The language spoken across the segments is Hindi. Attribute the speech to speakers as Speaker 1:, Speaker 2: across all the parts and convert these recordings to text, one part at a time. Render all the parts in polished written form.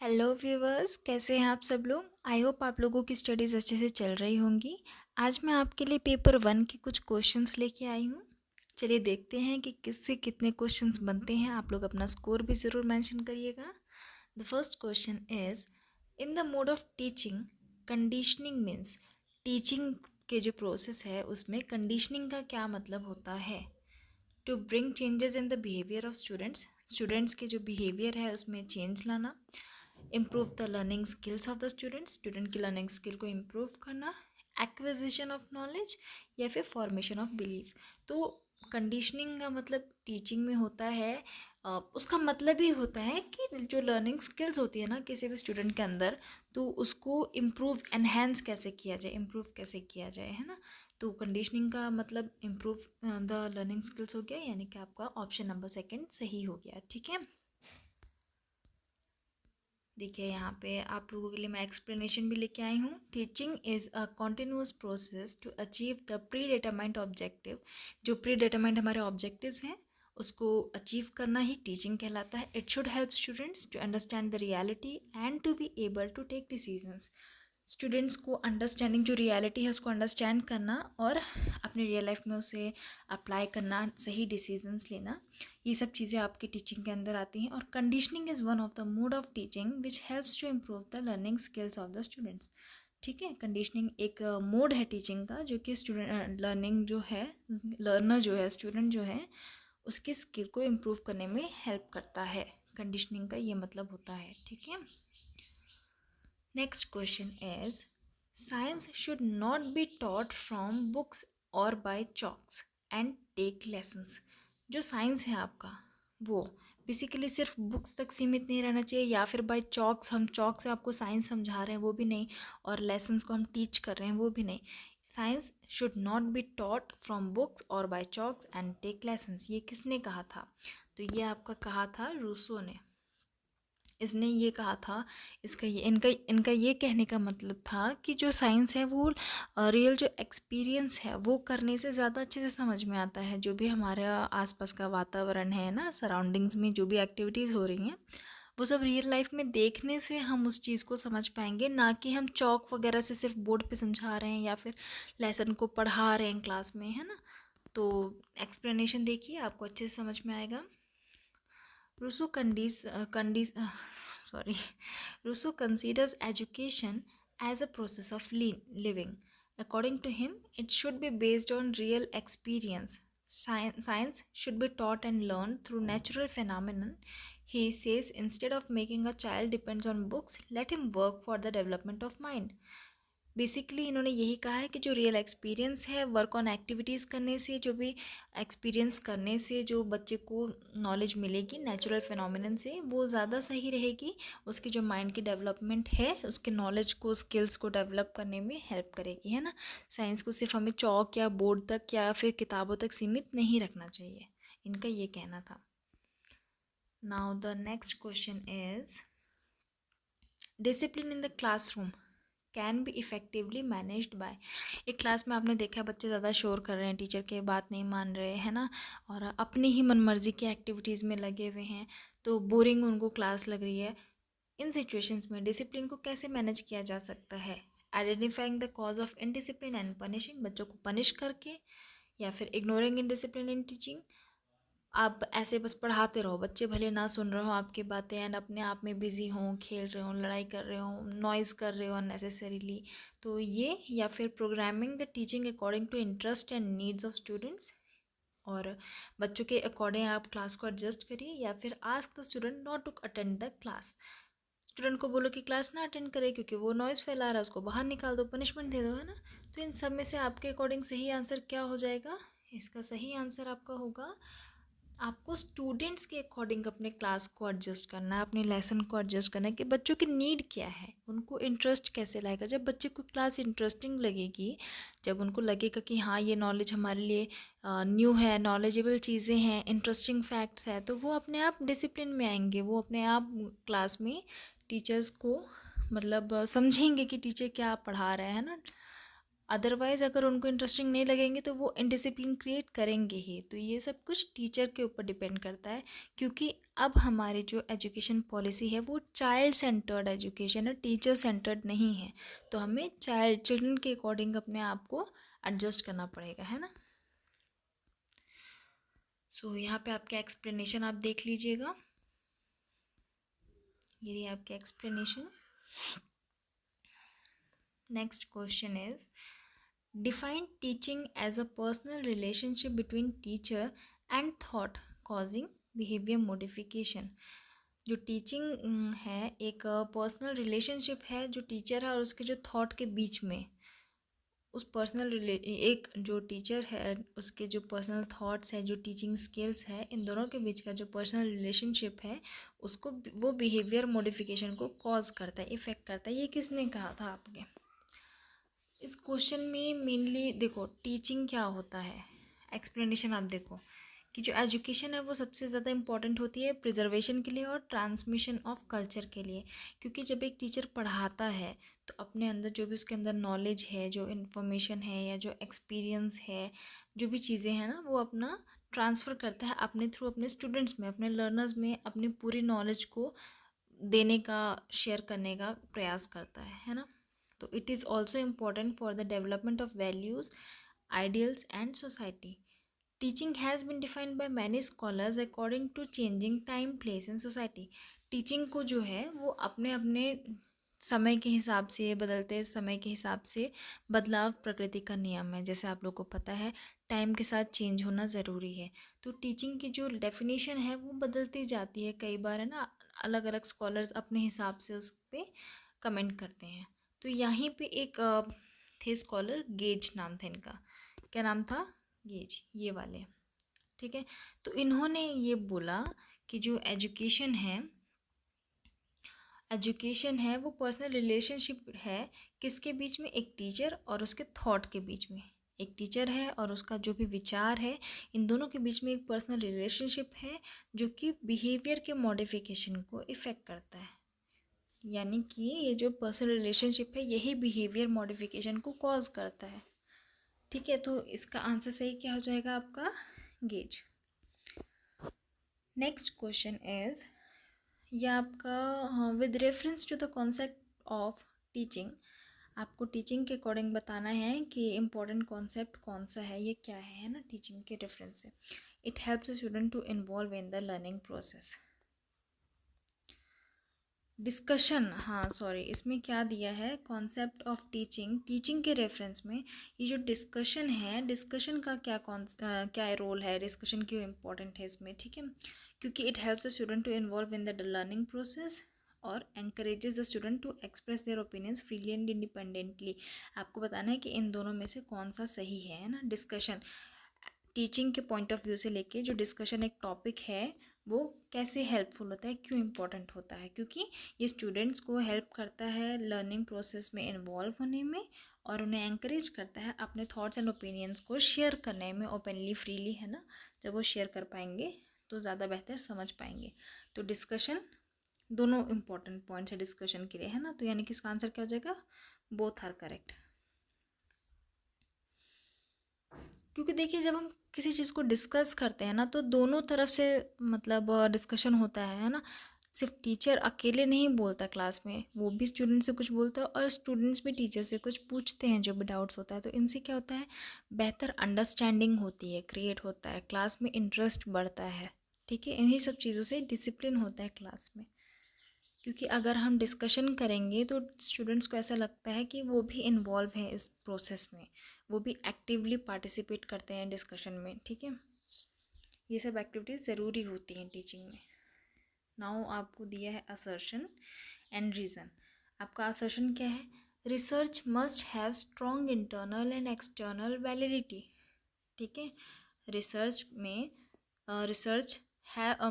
Speaker 1: हेलो व्यूवर्स, कैसे हैं आप सब लोग। आई होप आप लोगों की स्टडीज़ अच्छे से चल रही होंगी। आज मैं आपके लिए पेपर 1 के कुछ क्वेश्चंस लेके आई हूँ। चलिए देखते हैं कि किससे कितने क्वेश्चंस बनते हैं। आप लोग अपना स्कोर भी ज़रूर मेंशन करिएगा। The first question is, in the mode of teaching conditioning means, teaching के जो प्रोसेस है उसमें कंडीशनिंग का क्या मतलब होता है। To bring changes in the behaviour of students, students के जो बिहेवियर है उसमें चेंज लाना। Improve the learning skills of the students, student की लर्निंग स्किल को इम्प्रूव करना। एक्विजिशन ऑफ नॉलेज या फिर फॉर्मेशन ऑफ बिलीफ। तो कंडीशनिंग का मतलब टीचिंग में होता है, उसका मतलब ही होता है कि जो लर्निंग स्किल्स होती है ना किसी भी स्टूडेंट के अंदर, तो उसको इम्प्रूव एनहेंस कैसे किया जाए, इम्प्रूव कैसे किया जाए, है ना। तो कंडीशनिंग का मतलब इम्प्रूव द लर्निंग स्किल्स हो गया, यानी कि आपका ऑप्शन नंबर सेकंड सही हो गया। ठीक है, देखिए यहाँ पे आप लोगों के लिए मैं एक्सप्लेनेशन भी लेके आई हूँ। Teaching is a continuous process to achieve the predetermined objective. जो प्री डिटरमाइंड हमारे ऑब्जेक्टिव्स हैं उसको अचीव करना ही टीचिंग कहलाता है। It should help students to understand the reality and to be able to take decisions. Students को अंडरस्टैंडिंग जो रियलिटी है उसको अंडरस्टैंड करना और अपने रियल लाइफ में उसे अप्लाई करना, सही डिसीजंस लेना, ये सब चीज़ें आपकी टीचिंग के अंदर आती हैं। और conditioning is one of the mode of teaching which helps to improve the learning skills of the students. ठीक है, कंडीशनिंग एक मोड है टीचिंग का जो कि स्टूडेंट लर्निंग जो है, लर्नर जो है, स्टूडेंट जो है, उसकी स्किल को इम्प्रूव करने में हेल्प करता है। कंडीशनिंग का ये मतलब होता है। ठीक है, next question is, science should not be taught from books और by chalks and take lessons. जो साइंस है आपका वो बेसिकली सिर्फ बुक्स तक सीमित नहीं रहना चाहिए, या फिर बाय चॉक्स, हम चॉक से आपको साइंस समझा रहे हैं वो भी नहीं, और लेसन्स को हम टीच कर रहे हैं वो भी नहीं। Science should not be taught from books और by chalks and take lessons. ये किसने कहा था? तो ये आपका कहा था रूसो ने। इसने ये कहा था, इसका ये इनका इनका ये कहने का मतलब था कि जो साइंस है वो रियल जो एक्सपीरियंस है वो करने से ज़्यादा अच्छे से समझ में आता है। जो भी हमारे आसपास का वातावरण है ना, सराउंडिंग्स में जो भी एक्टिविटीज़ हो रही हैं वो सब रियल लाइफ में देखने से हम उस चीज़ को समझ पाएंगे, ना कि हम चौक वगैरह से सिर्फ बोर्ड पे समझा रहे हैं या फिर लेसन को पढ़ा रहे हैं क्लास में, है ना। तो एक्सप्लेनेशन देखिए, आपको अच्छे से समझ में आएगा। Rousseau sorry, Rousseau considers education as a process of living. According to him, it should be based on real experience. Science should be taught and learned through natural phenomenon. He says instead of making a child depends on books, let him work for the development of mind. Basically इन्होंने यही कहा है कि जो रियल एक्सपीरियंस है, वर्क ऑन एक्टिविटीज़ करने से, जो भी एक्सपीरियंस करने से जो बच्चे को नॉलेज मिलेगी नेचुरल फिनोमिनन से, वो ज़्यादा सही रहेगी। उसकी जो माइंड की डेवलपमेंट है, उसके नॉलेज को, स्किल्स को डेवलप करने में हेल्प करेगी, है ना। साइंस को सिर्फ हमें चौक या बोर्ड तक या फिर किताबों तक सीमित नहीं रखना चाहिए, इनका ये कहना था। Now the next question is, discipline in the classroom can be effectively managed by. एक क्लास में आपने देखा बच्चे ज़्यादा शोर कर रहे हैं, टीचर के बात नहीं मान रहे हैं ना, और अपनी ही मनमर्जी की एक्टिविटीज़ में लगे हुए हैं, तो बोरिंग उनको क्लास लग रही है। इन सिचुएशंस में डिसिप्लिन को कैसे मैनेज किया जा सकता है? Identifying the cause of indiscipline and punishing, बच्चों को पनिश करके, या फिर इग्नोरिंग इनडिसिप्लिन इन टीचिंग। आप ऐसे बस पढ़ाते रहो, बच्चे भले ना सुन रहे हो आपकी बातें एंड अपने आप में बिजी हों, खेल रहे हो, लड़ाई कर रहे हो, नॉइज़ कर रहे हो अननेसेसरीली, तो ये। या फिर programming the teaching according to interest and needs of students, और बच्चों के अकॉर्डिंग आप क्लास को एडजस्ट करिए। या फिर ask the student not to attend the class, student को बोलो कि क्लास ना अटेंड करे क्योंकि वो नॉइज़ फैला रहा है, उसको बाहर निकाल दो, पनिशमेंट दे दो, है ना। तो इन सब में से आपके अकॉर्डिंग सही आंसर क्या हो जाएगा? इसका सही आंसर आपका होगा, आपको स्टूडेंट्स के अकॉर्डिंग अपने क्लास को एडजस्ट करना है, अपने लेसन को एडजस्ट करना है कि बच्चों की नीड क्या है, उनको इंटरेस्ट कैसे लाएगा। जब बच्चे को क्लास इंटरेस्टिंग लगेगी, जब उनको लगेगा कि हाँ ये नॉलेज हमारे लिए न्यू है, नॉलेजेबल चीज़ें हैं, इंटरेस्टिंग फैक्ट्स है, तो वो अपने आप डिसिप्लिन में आएंगे, वो अपने आप क्लास में टीचर्स को मतलब समझेंगे कि टीचर क्या पढ़ा रहे हैं ना। अदरवाइज़ अगर उनको इंटरेस्टिंग नहीं लगेंगे तो वो इनडिसिप्लिन क्रिएट करेंगे ही। तो ये सब कुछ टीचर के ऊपर डिपेंड करता है, क्योंकि अब हमारी जो एजुकेशन पॉलिसी है वो चाइल्ड सेंटर्ड एजुकेशन है, टीचर सेंटर्ड नहीं है। तो हमें चिल्ड्रन के अकॉर्डिंग अपने आप को एडजस्ट करना पड़ेगा, है ना। सो यहाँ पे आपका एक्सप्लेनेशन आप देख लीजिएगा, ये रही आपकी explanation. Next question is define teaching as a personal relationship between teacher and taught causing behaviour modification. जो टीचिंग है एक पर्सनल रिलेशनशिप है जो टीचर है और उसके जो थॉट के बीच में, उस एक जो टीचर है उसके जो पर्सनल थॉट्स है, जो टीचिंग स्किल्स है, इन दोनों के बीच का जो पर्सनल रिलेशनशिप है उसको वो बिहेवियर मॉडिफिकेशन को कॉज करता है, इफ़ेक्ट करता है। ये किसने कहा था आपके इस क्वेश्चन में? मेनली देखो टीचिंग क्या होता है, एक्सप्लेनेशन आप देखो कि जो एजुकेशन है वो सबसे ज़्यादा इम्पॉर्टेंट होती है प्रिजर्वेशन के लिए और ट्रांसमिशन ऑफ कल्चर के लिए। क्योंकि जब एक टीचर पढ़ाता है तो अपने अंदर जो भी उसके अंदर नॉलेज है, जो इन्फॉर्मेशन है या जो एक्सपीरियंस है, जो भी चीज़ें हैं ना, वो अपना ट्रांसफ़र करता है अपने थ्रू अपने स्टूडेंट्स में, अपने लर्नर्स में, अपनी पूरी नॉलेज को देने का, शेयर करने का प्रयास करता है ना। तो it is also important for the development of values, ideals and society. Teaching has been defined by many scholars according to changing time, place and society. Teaching को जो है वो अपने अपने समय के हिसाब से, बदलते समय के हिसाब से बदलाव प्रकृति का नियम है। जैसे आप लोग को पता है टाइम के साथ चेंज होना ज़रूरी है। तो टीचिंग की जो डेफिनेशन है वो बदलती जाती है, कई बार है ना, अलग अलग स्कॉलर्स अपने हिसाब से उस पर कमेंट करते हैं। तो यहीं पे एक थे स्कॉलर, गेज नाम था इनका, क्या नाम था? गेज, ये वाले, ठीक है। तो इन्होंने ये बोला कि जो एजुकेशन है वो पर्सनल रिलेशनशिप है किसके बीच में? एक टीचर और उसके थॉट के बीच में। एक टीचर है और उसका जो भी विचार है, इन दोनों के बीच में एक पर्सनल रिलेशनशिप है जो कि बिहेवियर के मॉडिफिकेशन को इफ़ेक्ट करता है। यानी कि ये जो पर्सनल रिलेशनशिप है यही बिहेवियर मॉडिफिकेशन को कॉज करता है, ठीक है। तो इसका आंसर सही क्या हो जाएगा आपका? गेज। नेक्स्ट क्वेश्चन इज, ये आपका with reference to the concept of teaching, आपको टीचिंग के अकॉर्डिंग बताना है कि इम्पोर्टेंट कॉन्सेप्ट कौन सा है, ये क्या है ना, टीचिंग के रेफरेंस से। It helps the student to involve in the learning process. Discussion, हाँ सॉरी, इसमें क्या दिया है? कॉन्सेप्ट ऑफ टीचिंग, टीचिंग के रेफरेंस में ये जो डिस्कशन है, डिस्कशन का क्या रोल है, डिस्कशन क्यों इम्पोर्टेंट है इसमें, ठीक है। क्योंकि it helps the student to involve in the learning process और encourages the student to express their opinions freely and independently. आपको बताना है कि इन दोनों में से कौन सा सही है ना। डिस्कशन टीचिंग के पॉइंट ऑफ व्यू से लेके जो डिस्कशन एक टॉपिक है वो कैसे हेल्पफुल होता है, क्यों इम्पोर्टेंट होता है? क्योंकि ये स्टूडेंट्स को हेल्प करता है लर्निंग प्रोसेस में इन्वॉल्व होने में और उन्हें एंकरेज करता है अपने थॉट्स एंड ओपिनियंस को शेयर करने में ओपनली, फ्रीली, है ना। जब वो शेयर कर पाएंगे तो ज़्यादा बेहतर समझ पाएंगे। तो डिस्कशन, दोनों इंपॉर्टेंट पॉइंट्स है डिस्कशन के लिए, है ना। तो यानी कि इसका आंसर क्या हो जाएगा? Both are correct. क्योंकि देखिए जब हम किसी चीज़ को डिस्कस करते हैं ना तो दोनों तरफ से मतलब डिस्कशन होता है ना। सिर्फ टीचर अकेले नहीं बोलता क्लास में, वो भी स्टूडेंट से कुछ बोलता है और स्टूडेंट्स भी टीचर से कुछ पूछते हैं जो भी डाउट्स होता है। तो इनसे क्या होता है? बेहतर अंडरस्टैंडिंग होती है, क्रिएट होता है, क्लास में इंटरेस्ट बढ़ता है, ठीक है। इन्हीं सब चीज़ों से डिसिप्लिन होता है क्लास में। क्योंकि अगर हम डिस्कशन करेंगे तो स्टूडेंट्स को ऐसा लगता है कि वो भी इन्वॉल्व हैं इस प्रोसेस में, वो भी एक्टिवली पार्टिसिपेट करते हैं डिस्कशन में, ठीक है। ये सब एक्टिविटीज़ ज़रूरी होती हैं टीचिंग में। नाउ आपको दिया है असर्शन एंड रीज़न। आपका असर्शन क्या है? Research must have strong internal and external validity, ठीक है। रिसर्च में research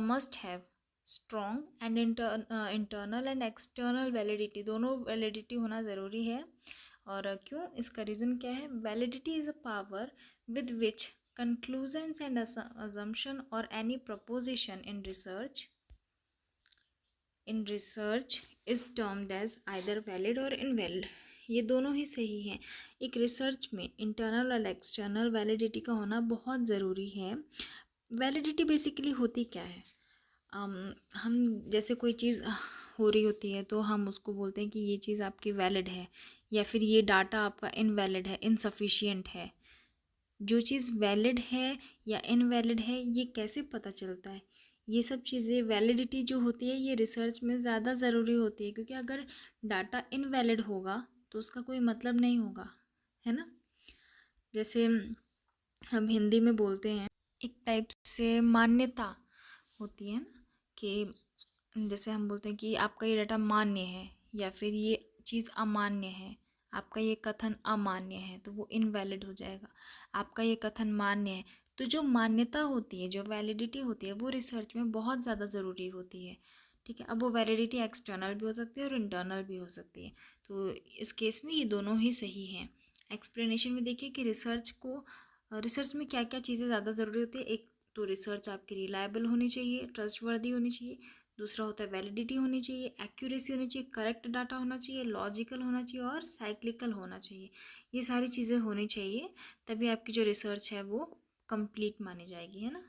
Speaker 1: must have strong and internal and external validity, दोनों वैलिडिटी होना ज़रूरी है। और क्यों? इसका रीज़न क्या है? Validity is a power with which conclusions and assumption or any proposition in research is termed as either valid or invalid। ये दोनों ही सही हैं। एक रिसर्च में इंटरनल और एक्सटर्नल वैलिडिटी का होना बहुत ज़रूरी है। वैलिडिटी बेसिकली होती क्या है? हम जैसे कोई चीज़ हो रही होती है तो हम उसको बोलते हैं कि ये चीज़ आपकी वैलिड है, या फिर ये डाटा आपका इनवैलिड है, इनसफिशिएंट है। जो चीज़ वैलिड है या इनवैलिड है ये कैसे पता चलता है? ये सब चीज़ें, वैलिडिटी जो होती है ये रिसर्च में ज़्यादा ज़रूरी होती है, क्योंकि अगर डाटा इनवैलिड होगा तो उसका कोई मतलब नहीं होगा, है ना। जैसे हम हिंदी में बोलते हैं, एक टाइप से मान्यता होती है ना, कि जैसे हम बोलते हैं कि आपका ये डाटा मान्य है या फिर ये चीज़ अमान्य है, आपका ये कथन अमान्य है तो वो इनवैलिड हो जाएगा। आपका ये कथन मान्य है, तो जो मान्यता होती है, जो वैलिडिटी होती है, वो रिसर्च में बहुत ज़्यादा ज़रूरी होती है। ठीक है, अब वो वैलिडिटी एक्सटर्नल भी हो सकती है और इंटरनल भी हो सकती है। तो इस केस में ये दोनों ही सही हैं। एक्सप्लेनेशन में देखिए कि रिसर्च में क्या क्या चीज़ें ज़्यादा ज़रूरी होती है। एक तो रिसर्च आपकी रिलायबल होनी चाहिए, ट्रस्टवर्दी होनी चाहिए। दूसरा होता है वैलिडिटी होनी चाहिए, एक्यूरेसी होनी चाहिए, करेक्ट डाटा होना चाहिए, लॉजिकल होना चाहिए और साइक्लिकल होना चाहिए। ये सारी चीज़ें होनी चाहिए, तभी आपकी जो रिसर्च है वो कंप्लीट मानी जाएगी, है ना।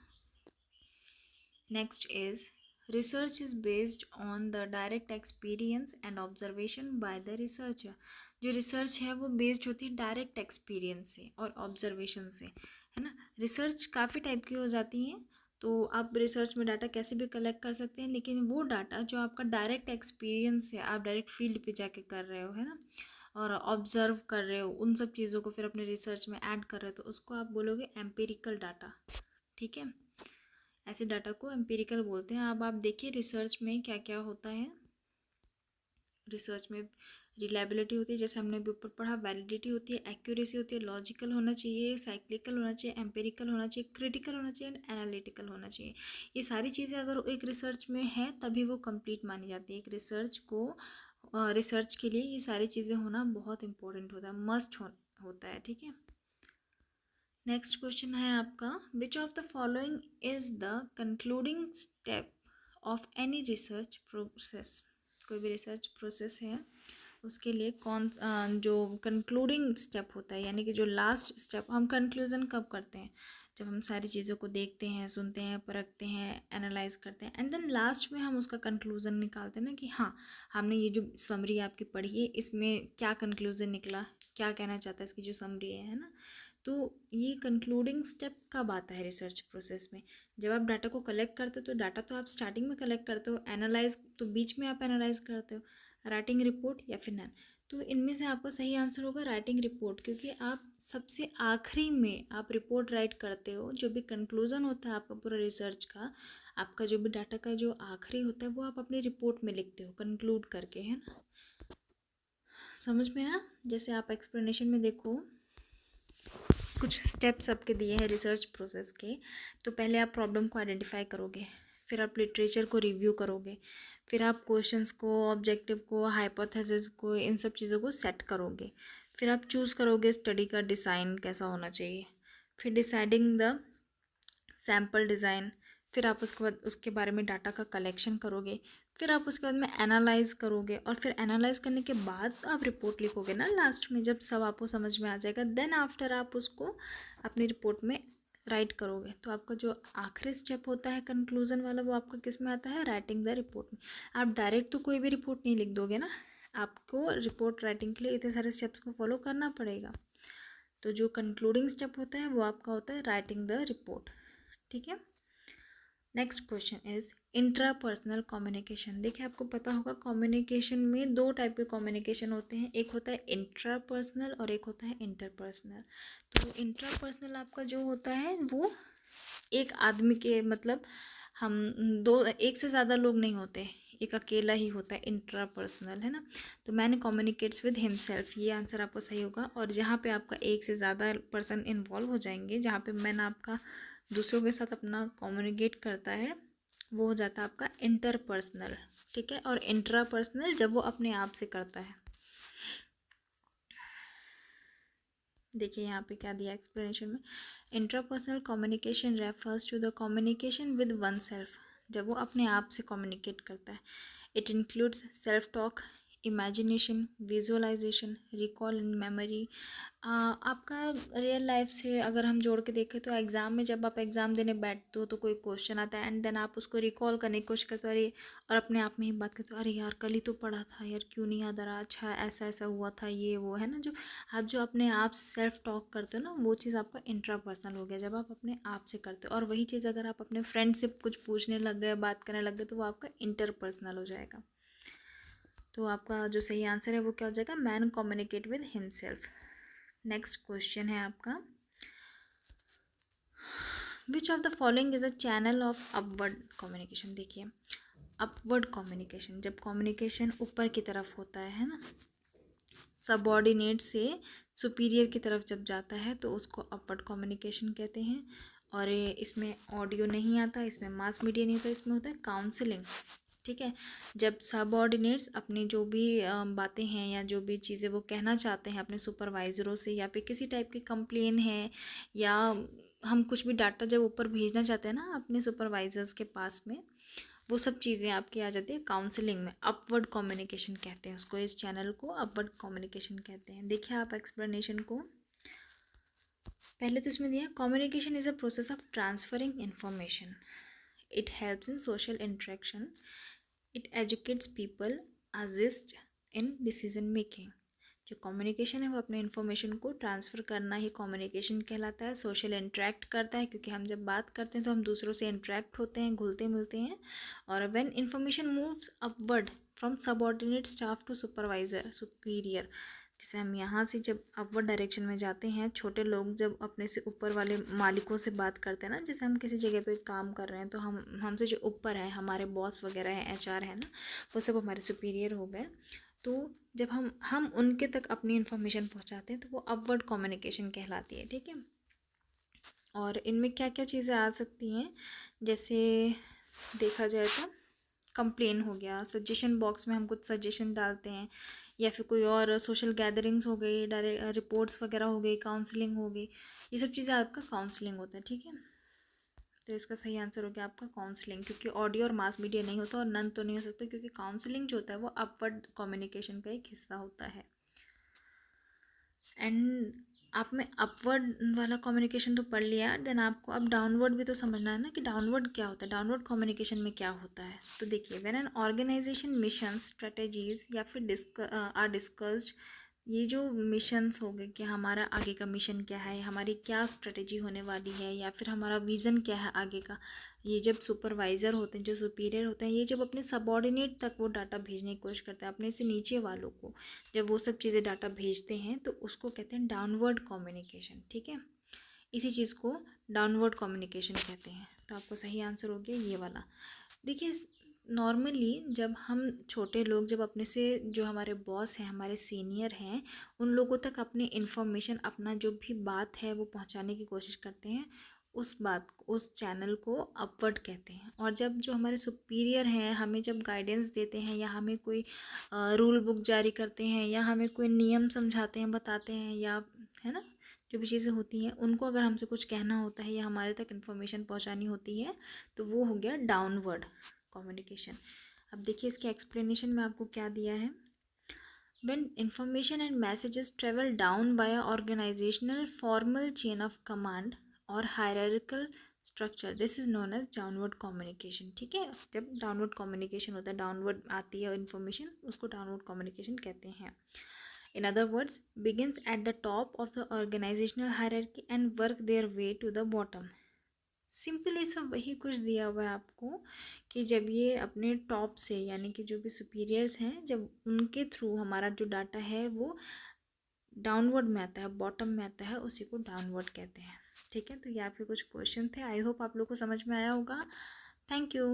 Speaker 1: Next is research is based on the direct experience and observation by the researcher. जो रिसर्च है वो बेस्ड होती है डायरेक्ट एक्सपीरियंस से और ऑब्जर्वेशन से, है ना। रिसर्च काफ़ी टाइप की हो जाती हैं, तो आप रिसर्च में डाटा कैसे भी कलेक्ट कर सकते हैं, लेकिन वो डाटा जो आपका डायरेक्ट एक्सपीरियंस है, आप डायरेक्ट फील्ड पे जाके कर रहे हो, है ना, और ऑब्जर्व कर रहे हो, उन सब चीज़ों को फिर अपने रिसर्च में ऐड कर रहे हो, तो उसको आप बोलोगे एम्पिरिकल डाटा। ठीक है, ऐसे डाटा को एम्पिरिकल बोलते हैं। अब आप देखिए रिसर्च में क्या क्या होता है। रिसर्च में रिलायबिलिटी होती है, जैसे हमने भी ऊपर पढ़ा, वैलिडिटी होती है, एक्यूरेसी होती है, लॉजिकल होना चाहिए, साइक्लिकल होना चाहिए, एम्पिरिकल होना चाहिए, क्रिटिकल होना चाहिए, एनालिटिकल होना चाहिए। ये सारी चीज़ें अगर एक रिसर्च में है तभी वो कंप्लीट मानी जाती है। एक रिसर्च के लिए ये सारी चीज़ें होना बहुत इंपॉर्टेंट होता है, होता है। ठीक है, नेक्स्ट क्वेश्चन है आपका, which of the following is the concluding step of any research process. कोई भी रिसर्च प्रोसेस है उसके लिए जो कंक्लूडिंग स्टेप होता है, यानी कि जो लास्ट स्टेप, हम कंक्लूजन कब करते हैं? जब हम सारी चीज़ों को देखते हैं, सुनते हैं, परखते हैं, एनालाइज करते हैं, एंड देन लास्ट में हम उसका कंक्लूजन निकालते हैं ना, कि हाँ, हमने ये जो समरी आपकी पढ़ी है इसमें क्या कंक्लूजन निकला, क्या कहना चाहता है इसकी जो समरी है ना। तो ये कंक्लूडिंग स्टेप कब आता है रिसर्च प्रोसेस में? जब आप डाटा को कलेक्ट करते हो, तो डाटा तो आप स्टार्टिंग में कलेक्ट करते हो, एनालाइज तो बीच में आप एनालाइज करते हो, राइटिंग रिपोर्ट या फिर नन। तो इनमें से आपका सही आंसर होगा राइटिंग रिपोर्ट, क्योंकि आप सबसे आखिरी में आप रिपोर्ट राइट करते हो। जो भी कंक्लूजन होता है आपका पूरा रिसर्च का, आपका जो भी डाटा का जो आखिरी होता है वो आप अपनी रिपोर्ट में लिखते हो कंक्लूड करके, है ना। समझ में आया? जैसे आप एक्सप्लेनेशन में देखो, कुछ स्टेप्स आपके दिए हैं रिसर्च प्रोसेस के। तो पहले आप प्रॉब्लम को आइडेंटिफाई करोगे, फिर आप लिटरेचर को रिव्यू करोगे, फिर आप क्वेश्चंस को, ऑब्जेक्टिव को, हाइपोथेसिस को, इन सब चीज़ों को सेट करोगे, फिर आप चूज़ करोगे स्टडी का डिज़ाइन कैसा होना चाहिए, फिर डिसाइडिंग द सैम्पल डिज़ाइन, फिर आप उसके बारे में डाटा का कलेक्शन करोगे, फिर आप उसके बाद में एनालाइज करोगे, और फिर एनालाइज करने के बाद आप रिपोर्ट लिखोगे ना लास्ट में, जब सब आपको समझ में आ जाएगा, देन आफ्टर आप उसको अपनी रिपोर्ट में राइट करोगे। तो आपका जो आखिरी स्टेप होता है कंक्लूजन वाला, वो आपका किस में आता है? राइटिंग द रिपोर्ट में। आप डायरेक्ट तो कोई भी रिपोर्ट नहीं लिख दोगे ना, आपको रिपोर्ट राइटिंग के लिए इतने सारे स्टेप्स को फॉलो करना पड़ेगा। तो जो कंक्लूडिंग स्टेप होता है वो आपका होता है राइटिंग द रिपोर्ट। ठीक है, next question is intrapersonal communication. देखिए, आपको पता होगा कम्युनिकेशन में दो टाइप के कम्युनिकेशन होते हैं, एक होता है इंट्रापर्सनल और एक होता है इंटरपर्सनल। तो इंट्रापर्सनल आपका जो होता है वो एक आदमी के, मतलब हम एक से ज़्यादा लोग नहीं होते, एक अकेला ही होता है इंट्रापर्सनल, है ना। तो मैन कम्युनिकेट्स विद हिमसेल्फ, ये आंसर आपका सही होगा। और जहाँ पे आपका एक से ज़्यादा पर्सन इन्वॉल्व हो जाएंगे, जहाँ पे मैन आपका दूसरों के साथ अपना कम्युनिकेट करता है, वो हो जाता है आपका इंटरपर्सनल। ठीक है, और इंट्रापर्सनल जब वो अपने आप से करता है। देखिए यहाँ पे क्या दिया एक्सप्लेनेशन में, intrapersonal communication refers to the communication with oneself, जब वो अपने आप से कम्युनिकेट करता है। It includes self talk, imagination, visualisation, recall and memory. आपका रियल लाइफ से अगर हम जोड़ के देखें तो एग्ज़ाम में जब आप एग्ज़ाम देने बैठते हो तो कोई क्वेश्चन आता है एंड देन आप उसको रिकॉल करने की कोशिश करते हो, अरे, और अपने आप में ही बात करते हो, अरे यार कल ही तो पढ़ा था यार, क्यों नहीं याद आ रहा, अच्छा ऐसा ऐसा हुआ था, ये वो है ना। जो आप जो अपने आप से सेल्फ टॉक करते हो ना, वो चीज़ आपका इंट्रापर्सनल हो गया जब आप अपने आप से करते हो। और वही चीज़ अगर आप अपने फ्रेंड से कुछ पूछने लग गए, बात करने लग गए, तो वो आपका इंटरपर्सनल हो जाएगा। तो आपका जो सही आंसर है वो क्या हो जाएगा, man communicate with himself. Next question है आपका, which of the following is a channel of upward communication. देखिए, अपवर्ड कम्युनिकेशन, जब कम्युनिकेशन ऊपर की तरफ होता है ना, सबऑर्डिनेट से सुपीरियर की तरफ जब जाता है तो उसको अपवर्ड कम्युनिकेशन कहते हैं। और ये इसमें ऑडियो नहीं आता, इसमें मास मीडिया नहीं होता, इसमें होता है काउंसलिंग। ठीक है, जब सबऑर्डिनेट्स अपनी जो भी बातें हैं या जो भी चीज़ें वो कहना चाहते हैं अपने सुपरवाइज़रों से, या फिर किसी टाइप की कंप्लेन है, या हम कुछ भी डाटा जब ऊपर भेजना चाहते हैं ना अपने सुपरवाइजर्स के पास में, वो सब चीज़ें आपकी आ जाती है काउंसलिंग में। अपवर्ड कम्युनिकेशन कहते हैं उसको, इस चैनल को अपवर्ड कम्युनिकेशन कहते हैं। देखिए आप एक्सप्लेनेशन को, पहले तो इसमें दिया, communication is a process of transferring information, it helps in social interaction, it educates people, assist in decision making. जो कम्युनिकेशन है वो अपने इन्फॉर्मेशन को ट्रांसफ़र करना ही कम्युनिकेशन कहलाता है। सोशल इंटरेक्ट करता है, क्योंकि हम जब बात करते हैं तो हम दूसरों से इंटरेक्ट होते हैं, घुलते मिलते हैं। और when information moves upward from subordinate staff to supervisor superior, जैसे हम यहाँ से जब अपवर्ड डायरेक्शन में जाते हैं, छोटे लोग जब अपने से ऊपर वाले मालिकों से बात करते हैं ना, जैसे हम किसी जगह पे काम कर रहे हैं तो हम हमसे जो ऊपर है, हमारे बॉस वगैरह हैं, एचआर है ना, वो सब हमारे सुपीरियर हो गए। तो जब हम उनके तक अपनी इन्फॉर्मेशन पहुंचाते हैं तो वो अपवर्ड कम्युनिकेशन कहलाती है। ठीक है, और इनमें क्या क्या चीज़ें आ सकती हैं, जैसे देखा जाए तो कंप्लेन हो गया, सजेशन बॉक्स में हम कुछ सजेशन डालते हैं, या फिर कोई और सोशल गैदरिंग्स हो गई, डायरेक्ट रिपोर्ट्स वगैरह हो गई, काउंसलिंग हो गई, ये सब चीज़ें आपका काउंसलिंग होता है। ठीक है, तो इसका सही आंसर हो गया आपका काउंसलिंग, क्योंकि ऑडियो और मास मीडिया नहीं होता और नन तो नहीं हो सकता, क्योंकि काउंसलिंग जो होता है वो अपवर्ड कम्युनिकेशन का एक हिस्सा होता है। एंड आप में अपवर्ड वाला कम्युनिकेशन तो पढ़ लिया, देन आपको अब डाउनवर्ड भी तो समझना है ना कि डाउनवर्ड क्या होता है, डाउनवर्ड कम्युनिकेशन में क्या होता है। तो देखिए, when an organisation mission strategies या फिर आर डिस्कस्ड, ये जो मिशंस हो गए कि हमारा आगे का मिशन क्या है, हमारी क्या स्ट्रेटजी होने वाली है, या फिर हमारा विज़न क्या है आगे का, ये जब सुपरवाइज़र होते हैं, जो सुपीरियर होते हैं, ये जब अपने सबऑर्डिनेट तक वो डाटा भेजने की कोशिश करते हैं, अपने से नीचे वालों को जब वो सब चीज़ें डाटा भेजते हैं, तो उसको कहते हैं डाउनवर्ड कम्युनिकेशन। ठीक है, इसी चीज़ को डाउनवर्ड कम्युनिकेशन कहते हैं। तो आपको सही आंसर हो गया ये वाला। देखिए, नॉर्मली जब हम छोटे लोग जब अपने से जो हमारे बॉस हैं, हमारे सीनियर हैं, उन लोगों तक अपनी इन्फॉर्मेशन, अपना जो भी बात है वो पहुंचाने की कोशिश करते हैं, उस चैनल को अपवर्ड कहते हैं। और जब जो हमारे सुपीरियर हैं हमें जब गाइडेंस देते हैं, या हमें कोई रूल बुक जारी करते हैं, या हमें कोई नियम समझाते हैं, बताते हैं, या है ना, जो भी चीज़ें होती हैं उनको अगर हमसे कुछ कहना होता है या हमारे तक इन्फॉर्मेशन पहुंचानी होती है, तो वो हो गया डाउनवर्ड कम्युनिकेशन। अब देखिए इसके एक्सप्लेनेशन में आपको क्या दिया है, when information and messages travel down via organizational formal chain of command or hierarchical structure, this is known as downward communication। ठीक है, जब डाउनवर्ड कम्युनिकेशन होता है, डाउनवर्ड आती है इन्फॉर्मेशन, उसको डाउनवर्ड कम्युनिकेशन कहते हैं। In other words, begins at the top of the organizational hierarchy and work their way to the bottom। Simply सब वही कुछ दिया हुआ है आपको कि जब ये अपने टॉप से, यानी कि जो भी सुपीरियर्स हैं, जब उनके थ्रू हमारा जो डाटा है वो डाउनवर्ड में आता है, बॉटम में आता है, उसी को डाउनवर्ड कहते हैं। ठीक है, तो ये आपके कुछ क्वेश्चन थे, आई होप आप लोग को समझ में आया होगा। Thank you.